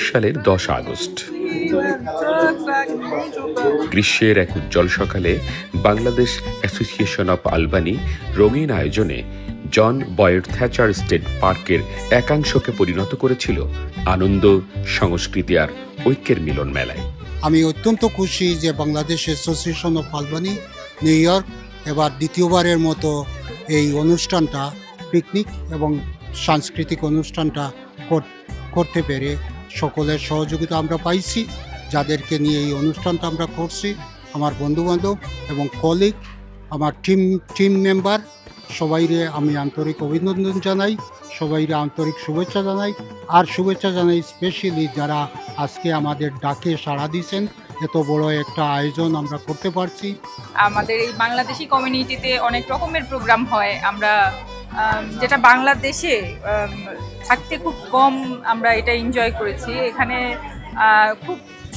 সালের 10 আগস্ট গ্রীষ্মের এক উজ্জ্বল সকালে বাংলাদেশ অ্যাসোসিয়েশন অব আলবানি রঙিন আয়োজনে জন বয়েড থ্যাচার স্টেট পার্কের একাংশকে পরিণত করেছিল আনন্দ, সংস্কৃতি আর ঐক্যের মিলন মেলায়। আমি অত্যন্ত খুশি যে Bangladesh association of Albani new York এবার দ্বিতীয়বারের মতো এই অনুষ্ঠানটা, পিকনিক এবং সাংস্কৃতিক অনুষ্ঠানটা করতে পেরে সকলের সহযোগিতা আমরা পাইছি। যাদেরকে নিয়ে এই অনুষ্ঠানটা আমরা করছি, আমার বন্ধুবান্ধব এবং কলিগ, আমার টিম মেম্বার, সবাইরে আমি আন্তরিক অভিনন্দন জানাই, সবাইরে আন্তরিক শুভেচ্ছা জানাই। আর শুভেচ্ছা জানাই স্পেশালি যারা আজকে আমাদের ডাকে সাড়া দিয়েছেন, এত বড় একটা আয়োজন আমরা করতে পারছি। আমাদের এই বাংলাদেশি কমিউনিটিতে অনেক রকমের প্রোগ্রাম হয়, আমরা যেটা বাংলাদেশে থাকতে খুব কম আমরা এটা এনজয় করেছি। এখানে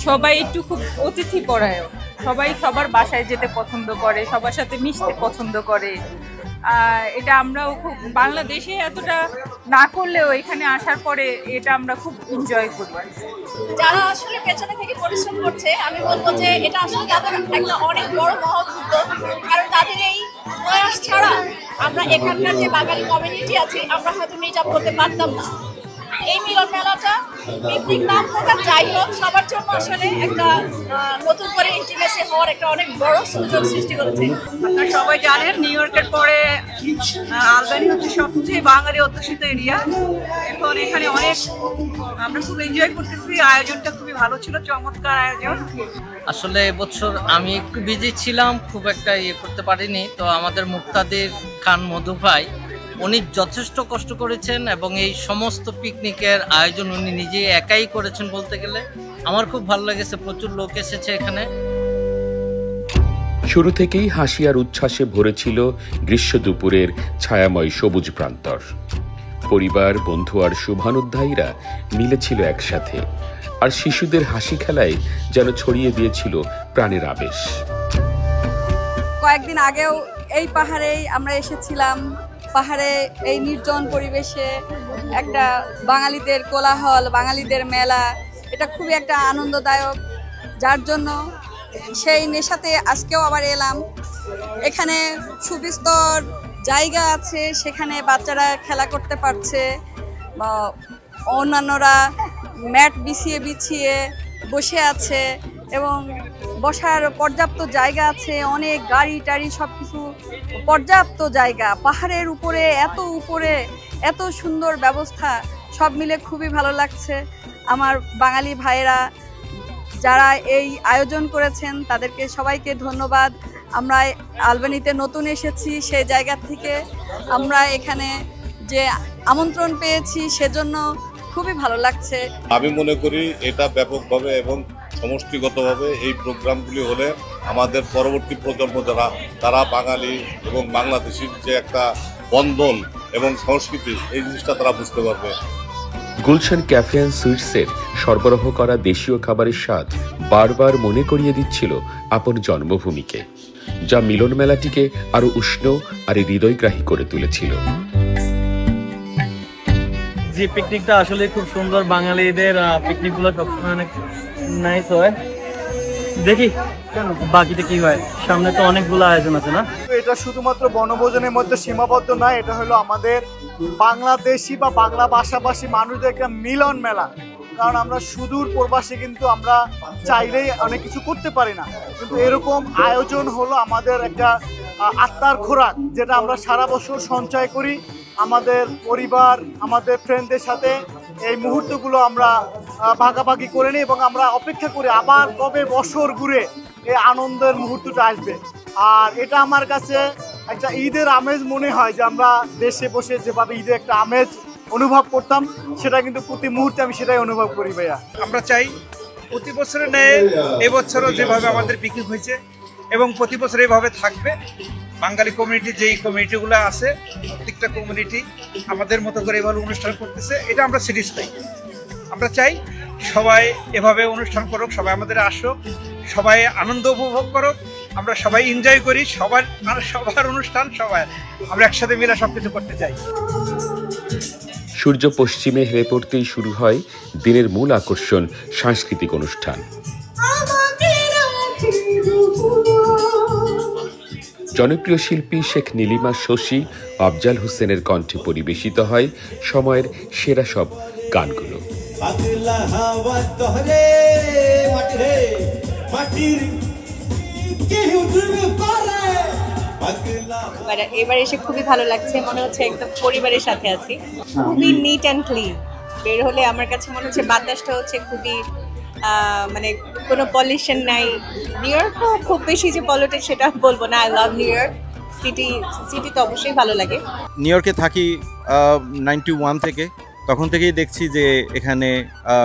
সবাই খুব অতিথি পরায়ণ, সবাই সবার বাসায় যেতে পছন্দ করে, সবার সাথে মিশতে পছন্দ করে। এটা আমরাও খুব বাংলাদেশে এতটা না করলেও এখানে আসার পরে এটা আমরা খুব এনজয় করি। যারা আসলে পেছনে থেকে পরিশ্রম করছে, আমি বলবো যে এটা আসলে তাদের একটা অনেক বড় মহৎ উদ্যোগ, কারণ তাদের এই প্রয়াস ছাড়া আমরা এখানকার যে বাঙালি কমিউনিটি আছে আমরা হয়তো মিট আপ করতে পারতাম না। এই মিলন মেলাটা পিকনিক নাম হোক আর যাই হোক, সবার জন্য আসলে একটা নতুন করে ইন্টিমেসি হওয়ার একটা অনেক বড় সুযোগ সৃষ্টি করেছে। আপনারা সবাই জানেন নিউ ইয়র্কের পরে আলবানি হচ্ছে সবচেয়ে বাঙালি অধ্যুষিত এরিয়া। এখন এখানে অনেক আমরা খুব এনজয় করতেছি, আয়োজনটা খুবই ভালো ছিল, চমৎকার আয়োজন। আসলে এবছর আমি একটু বিজি ছিলাম, খুব একটা করতে পারিনি। তো আমাদের মুক্তাদির খান মধু ভাই উনি যথেষ্ট কষ্ট করেছেন এবং এই সমস্ত পিকনিকের আয়োজন উনি নিজেই একাই করেছেন বলতে গেলে। আমার খুব ভালো লেগেছে, প্রচুর লোক এসেছে এখানে। শুরু থেকেই হাসি আর উচ্ছ্বাসে ভরেছিল গ্রীষ্ম দুপুরের ছায়াময় সবুজ প্রান্তর। পরিবার, বন্ধু আর শুভানুধ্যায়ীরা মিলেছিল একসাথে, আর শিশুদের হাসি খেলায় যেন ছড়িয়ে দিয়েছিল প্রাণের আবেশ। কয়েকদিন আগেও এই পাহাড়েই আমরা এসেছিলাম। পাহাড়ে এই নির্জন পরিবেশে একটা বাঙালিদের কোলাহল, বাঙালিদের মেলা, এটা খুবই একটা আনন্দদায়ক, যার জন্য সেই নেশাতে আজকেও আবার এলাম। এখানে সুবিস্তর জায়গা আছে, সেখানে বাচ্চারা খেলা করতে পারছে, অন্যান্যরা ম্যাট বিছিয়ে বসে আছে এবং বসার পর্যাপ্ত জায়গা আছে, অনেক গাড়ি টাড়ি সব কিছু পর্যাপ্ত জায়গা। পাহাড়ের উপরে এত সুন্দর ব্যবস্থা, সব মিলে খুবই ভালো লাগছে। আমার বাঙালি ভাইয়েরা যারা এই আয়োজন করেছেন তাদেরকে সবাইকে ধন্যবাদ। আমরা আলবানিতে নতুন এসেছি, সেই জায়গা থেকে আমরা এখানে যে আমন্ত্রণ পেয়েছি সেজন্য খুবই ভালো লাগছে। আমি মনে করি এটা ব্যাপকভাবে এবং সমষ্টিগতভাবে এই প্রোগ্রামগুলি হলে আমাদের পরবর্তী প্রজন্ম যারা, তারা বাঙালি এবং বাংলাদেশের যে একটা বন্ধন এবং সংস্কৃতি, এই জিনিসটা তারা বুঝতে পারবে। গুলশান ক্যাফে অ্যান্ড সুইটসের সরবরাহ করা দেশীয় খাবারের স্বাদ বারবার মনে করিয়ে দিচ্ছিল আপন জন্মভূমিকে, যা মিলন মেলাটিকে আরো উষ্ণ আর হৃদয়গ্রাহী করে তুলেছিল। যে পিকনিকটা আসলে খুব সুন্দর, বাঙালিদের পিকনিকগুলো সবসময় অনেক নাইস হয়। দেখি বাকিতে কি হয়, সামনে তো অনেকগুলো আয়োজন আছে না। এটা শুধুমাত্র বনভোজনের মধ্যে সীমাবদ্ধ নয়, এটা হলো আমাদের বাংলাদেশি বা বাংলা ভাষাভাষী মানুষদের একটা মিলন মেলা। কারণ আমরা সুদূর প্রবাসী, কিন্তু আমরা চাইলেই অনেক কিছু করতে পারি না, কিন্তু এরকম আয়োজন হলো আমাদের একটা আত্মার খোরাক, যেটা আমরা সারা বছর সঞ্চয় করি আমাদের পরিবার, আমাদের ফ্রেন্ডদের সাথে। এই মুহূর্তগুলো আমরা ভাগাভাগি করে নিই এবং আমরা অপেক্ষা করি আবার কবে বছর ঘুরে এই আনন্দের মুহূর্তটা আসবে। আর এটা আমার কাছে একটা ঈদের আমেজ মনে হয়, যে আমরা দেশে বসে যেভাবে ঈদের একটা আমেজ অনুভব করতাম, সেটা কিন্তু প্রতি মুহূর্তে আমি সেটাই অনুভব করি ভাইয়া। আমরা চাই প্রতি বছরের ন্যায় এবছরও যেভাবে আমাদের পিকনিক হয়েছে এবং প্রতি বছর এইভাবে থাকবে। বাঙালি কমিউনিটি যেই কমিউনিটিগুলো আছে, প্রত্যেকটা কমিউনিটি আমাদের মতো করে এভাবে অনুষ্ঠান করতেছে, এটা আমরা স্যাটিসফাই। আমরা চাই সবাই এভাবে অনুষ্ঠান করুক, সবাই আমাদের আসুক, সবাই আনন্দ উপভোগ করুক, আমরা সবাই এনজয় করি, সবার অনুষ্ঠান সবাই আমরা একসাথে মিলে সবকিছু করতে চাই। সূর্য পশ্চিমে হেলে পড়তেই শুরু হয় দিনের মূল আকর্ষণ সাংস্কৃতিক অনুষ্ঠান। জনপ্রিয় শিল্পী শেখ নীলিমা শশী, আফজাল হোসেনের কণ্ঠে পরিবেশিত হয় সময়ের সেরা সব গানগুলো। এবার এসে খুবই ভালো লাগছে, মনে হচ্ছে একদম পরিবারের সাথে আছি। খুবই নিট অ্যান্ড ক্লিন, বের হলে আমার কাছে মনে হচ্ছে বাতাসটা হচ্ছে খুবই মানে কোনো পলিউশন নাই। নিউ ইয়র্কও খুব বেশি যে পলিউটেড সেটা বলবো না। I love new York city তো অবশ্যই ভালো লাগে। নিউ ইয়র্কে থাকি 91 থেকে, তখন থেকেই দেখছি যে এখানে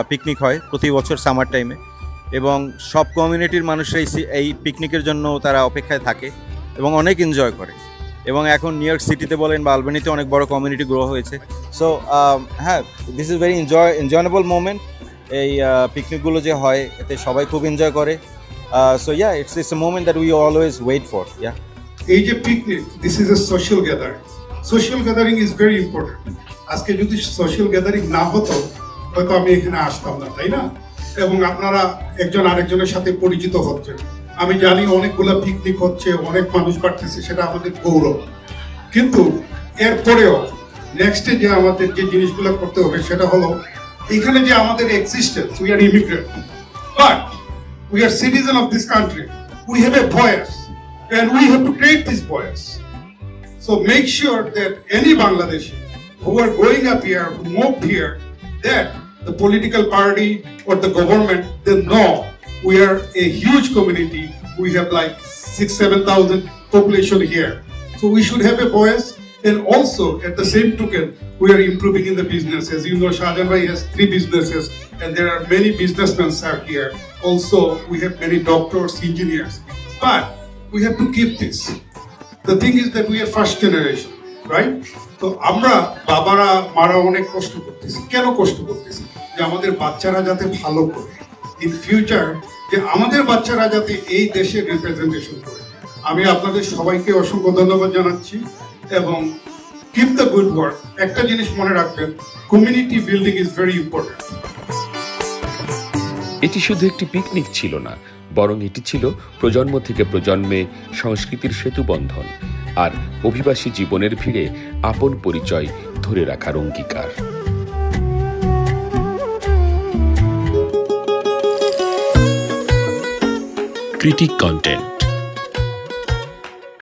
পিকনিক হয় প্রতি বছর সামার টাইমে, এবং সব কমিউনিটির মানুষরাই এই পিকনিকের জন্য তারা অপেক্ষায় থাকে এবং অনেক এনজয় করে। এবং এখন নিউ ইয়র্ক সিটিতে বলেন বা আলবানিতে অনেক বড় কমিউনিটি গ্রো হয়েছে। সো হ্যাঁ, this is very enjoyable moment. এই পিকনিকগুলো যে হয় এতে সবাই খুব এনজয় করে। So yeah, it's a moment that we always wait for. Yeah, এই যে picnic, this is a social gathering. Social gathering is very important. আজকে যদি সোশ্যাল গ্যাদারিং না হতো হয়তো আমি এখানে আসতাম না, তাই না? এবং আপনারা একজন আরেকজনের সাথে পরিচিত হচ্ছেন। আমি জানি অনেকগুলো পিকনিক হচ্ছে, অনেক মানুষ বাড়তেছে, সেটা আমাদের গৌরব। কিন্তু এরপরেও নেক্সটে যে আমাদের যে জিনিসগুলো করতে হবে সেটা হলো এখানে যে আমাদের existence, we are immigrant but we are citizen of this country, we have a voice and we have to create this voice. So make sure that any Bangladeshi who are going up here, who moved here, that the political party or the government, they know we are a huge community. We have like 6,000-7,000 population here. So we should have a voice, and also at the same token, we are improving in the business. As you know, Shahjahan Bhai has 3 businesses, and there are many businessmen are here. Also, we have many doctors, engineers. But we have to keep this. The thing is that we are first generation, right? So আমরা বাবারা মারা অনেক কষ্ট করতেছি। কেন কষ্ট করতেছি? যে আমাদের বাচ্চারা যাতে ভালো করে, ইন ফিউচার যে আমাদের বাচ্চারা যাতে এই দেশের রিপ্রেজেন্টেশন করে। আমি আপনাদের সবাইকে অসংখ্য ধন্যবাদ জানাচ্ছি এবং কিপ দ্য গুড ওয়ার্ক। একটা জিনিস মনে রাখবেন, community building is very important. এটি শুধু একটি পিকনিক ছিল না, বরং এটি ছিল প্রজন্ম থেকে প্রজন্মে সংস্কৃতির সেতু বন্ধন আর অভিবাসী জীবনের ভিড়ে আপন পরিচয় ধরে রাখার অঙ্গীকার। Critic content.